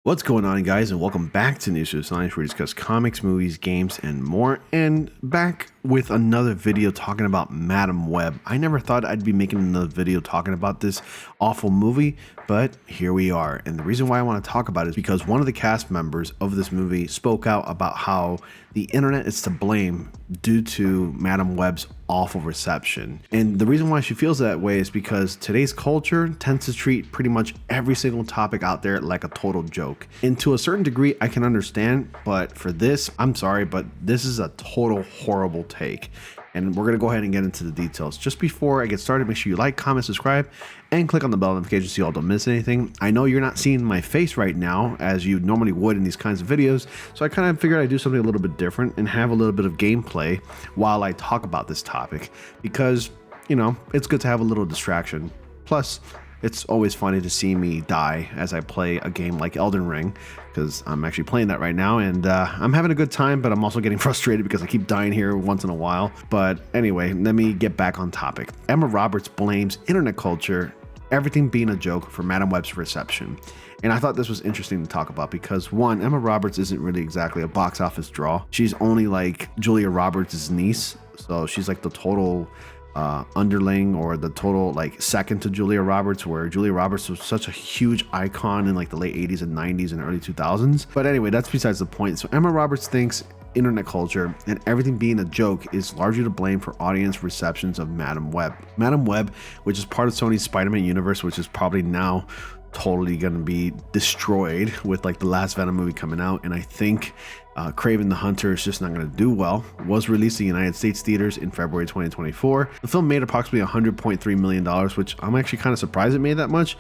What's going on, guys, and welcome back to News Science, where we discuss comics, movies, games, and more. And back with another video talking about Madam Web. I never thought I'd be making another video talking about this awful movie, but here we are. And the reason why I want to talk about it is because one of the cast members of this movie spoke out about how the internet is to blame due to Madam Web's awful reception. And the reason why she feels that way is because today's culture tends to treat pretty much every single topic out there like a total joke. And to a certain degree, I can understand, but for this, I'm sorry, but this is a total horrible take. And we're going to go ahead and get into the details. Just before I get started, make sure you like, comment, subscribe, and click on the bell notification so y'all don't miss anything. I know you're not seeing my face right now as you normally would in these kinds of videos, so I kind of figured I'd do something a little bit different and have a little bit of gameplay while I talk about this topic, because, you know, it's good to have a little distraction. Plus, it's always funny to see me die as I play a game like Elden Ring, because I'm actually playing that right now, and I'm having a good time, but I'm also getting frustrated because I keep dying here once in a while. But anyway, let me get back on topic. Emma Roberts blames internet culture, everything being a joke, for Madam Web's reception. And I thought this was interesting to talk about because, one, Emma Roberts isn't really exactly a box office draw. She's only like Julia Roberts' niece, so she's like the total underling, or the total like second to Julia Roberts, where Julia Roberts was such a huge icon in like the late 80s and 90s and early 2000s. But anyway, that's besides the point. So Emma Roberts thinks internet culture and everything being a joke is largely to blame for audience receptions of Madam Web. Madam Web, which is part of Sony's Spider-Man universe, which is probably now totally going to be destroyed with like the last Venom movie coming out, and I think Kraven the Hunter is just not going to do well, was released in the United States theaters in February 2024. The film made approximately $100.3 million, which I'm actually kind of surprised it made that much,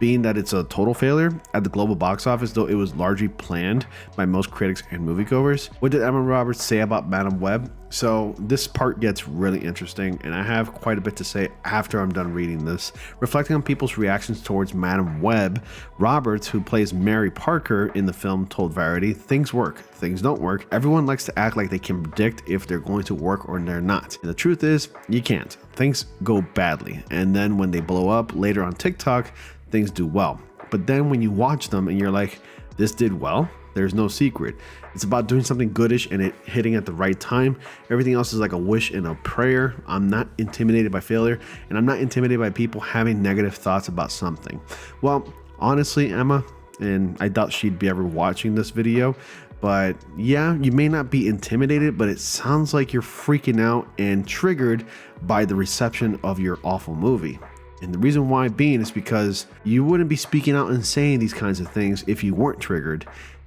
being that it's a total failure at the global box office, though it was largely planned by most critics and moviegoers. What did Emma Roberts say about Madam Web? So this part gets really interesting, and I have quite a bit to say after I'm done reading this. Reflecting on people's reactions towards Madam Web, Roberts, who plays Mary Parker in the film, told Variety, "Things work, things don't work. Everyone likes to act like they can predict if they're going to work or they're not. And the truth is, you can't. Things go badly, and then when they blow up later on TikTok, things do well. But then when you watch them and you're like, this did well, there's no secret. It's about doing something goodish and it hitting at the right time. Everything else is like a wish and a prayer. I'm not intimidated by failure, and I'm not intimidated by people having negative thoughts about something." Well, honestly, Emma, and I doubt she'd be ever watching this video, but yeah, you may not be intimidated, but it sounds like you're freaking out and triggered by the reception of your awful movie. And the reason why being is because you wouldn't be speaking out and saying these kinds of things if you weren't triggered.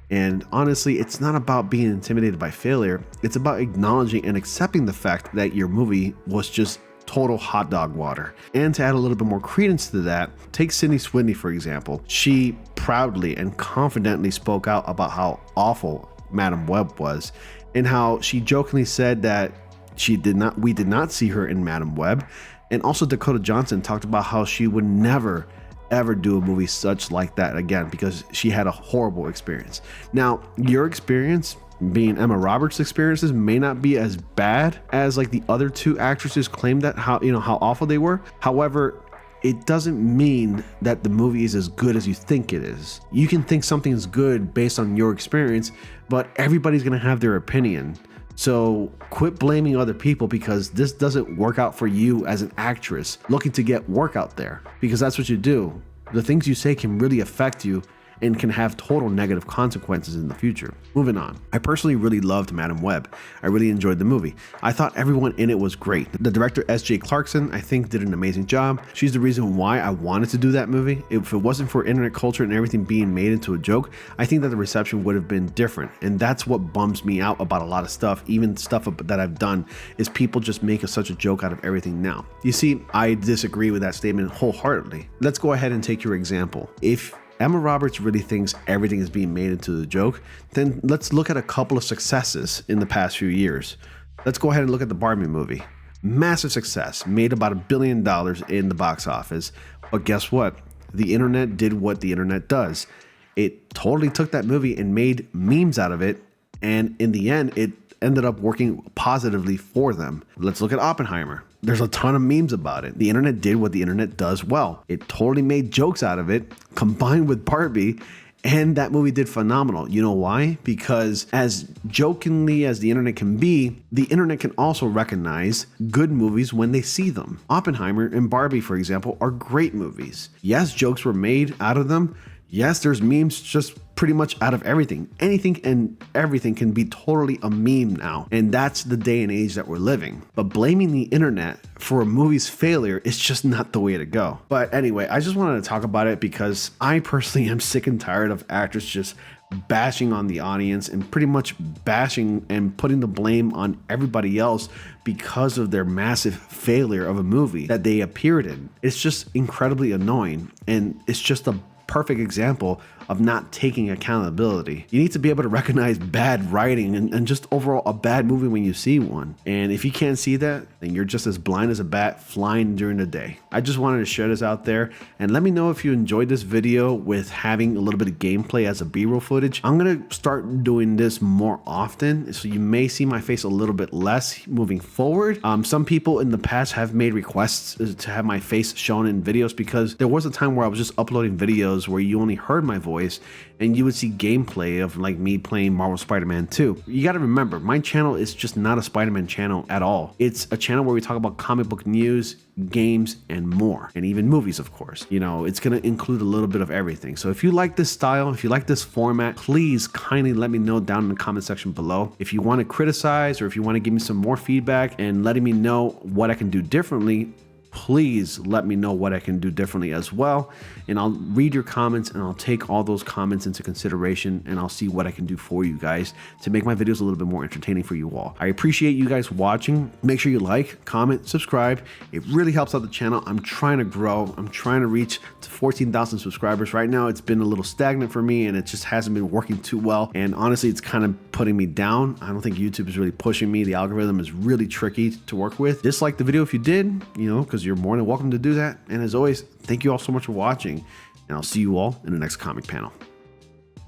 And honestly, it's not about being intimidated by failure. It's about acknowledging and accepting the fact that your movie was just total hot dog water. And to add a little bit more credence to that, take Sydney Sweeney, for example. She proudly and confidently spoke out about how awful Madam Web was, and how she jokingly said that we did not see her in Madam Web. And also Dakota Johnson talked about how she would never ever do a movie such like that again because she had a horrible experience. Now, your experience, being Emma Roberts' experiences, may not be as bad as like the other two actresses claimed that how awful they were. However, it doesn't mean that the movie is as good as you think it is. You can think something is good based on your experience, but everybody's gonna have their opinion. So quit blaming other people because this doesn't work out for you as an actress looking to get work out there, because that's what you do. The things you say can really affect you and can have total negative consequences in the future. Moving on. I personally really loved Madam Web. I really enjoyed the movie. I thought everyone in it was great. The director, S.J. Clarkson, I think did an amazing job. She's the reason why I wanted to do that movie. If it wasn't for internet culture and everything being made into a joke, I think that the reception would have been different. And that's what bums me out about a lot of stuff. Even stuff that I've done is people just make such a joke out of everything now. You see, I disagree with that statement wholeheartedly. Let's go ahead and take your example. If Emma Roberts really thinks everything is being made into a joke, then let's look at a couple of successes in the past few years. Let's go ahead and look at the Barbie movie. Massive success, made about $1 billion in the box office. But guess what? The internet did what the internet does. It totally took that movie and made memes out of it, and in the end, it ended up working positively for them. Let's look at Oppenheimer. There's a ton of memes about it. The internet did what the internet does well. It totally made jokes out of it, combined with Barbie, And that movie did phenomenal. You know why? Because as jokingly as the internet can be, the internet can also recognize good movies when they see them. Oppenheimer and Barbie, for example, are great movies. Yes, jokes were made out of them. Yes, there's memes just pretty much out of everything. Anything and everything can be totally a meme now. And that's the day and age that we're living. But blaming the internet for a movie's failure is just not the way to go. But anyway, I just wanted to talk about it because I personally am sick and tired of actors just bashing on the audience and pretty much bashing and putting the blame on everybody else because of their massive failure of a movie that they appeared in. It's just incredibly annoying, and it's just a perfect example of not taking accountability. You need to be able to recognize bad writing and just overall a bad movie when you see one. And if you can't see that, then you're just as blind as a bat flying during the day. I just wanted to share this out there, and let me know if you enjoyed this video with having a little bit of gameplay as a B-roll footage. I'm gonna start doing this more often, so you may see my face a little bit less moving forward. Some people in the past have made requests to have my face shown in videos because there was a time where I was just uploading videos where you only heard my voice and you would see gameplay of like me playing Marvel Spider-Man 2. You got to remember, my channel is just not a Spider-Man channel at all. It's a channel where we talk about comic book news, games, and more, and even movies, of course. You know, it's going to include a little bit of everything. So if you like this style, if you like this format, please kindly let me know down in the comment section below. If you want to criticize or if you want to give me some more feedback and letting me know what I can do differently, please let me know what I can do differently as well, and I'll read your comments and I'll take all those comments into consideration, and I'll see what I can do for you guys to make my videos a little bit more entertaining for you all. I appreciate you guys watching. Make sure you like, comment, subscribe. It really helps out the channel. I'm trying to grow. I'm trying to reach to 14,000 subscribers. Right now it's been a little stagnant for me and it just hasn't been working too well, and honestly it's kind of putting me down. I don't think YouTube is really pushing me. The algorithm is really tricky to work with. Dislike the video if you did, you know, because you're more than welcome to do that. And as always, thank you all so much for watching, and I'll see you all in the next comic panel.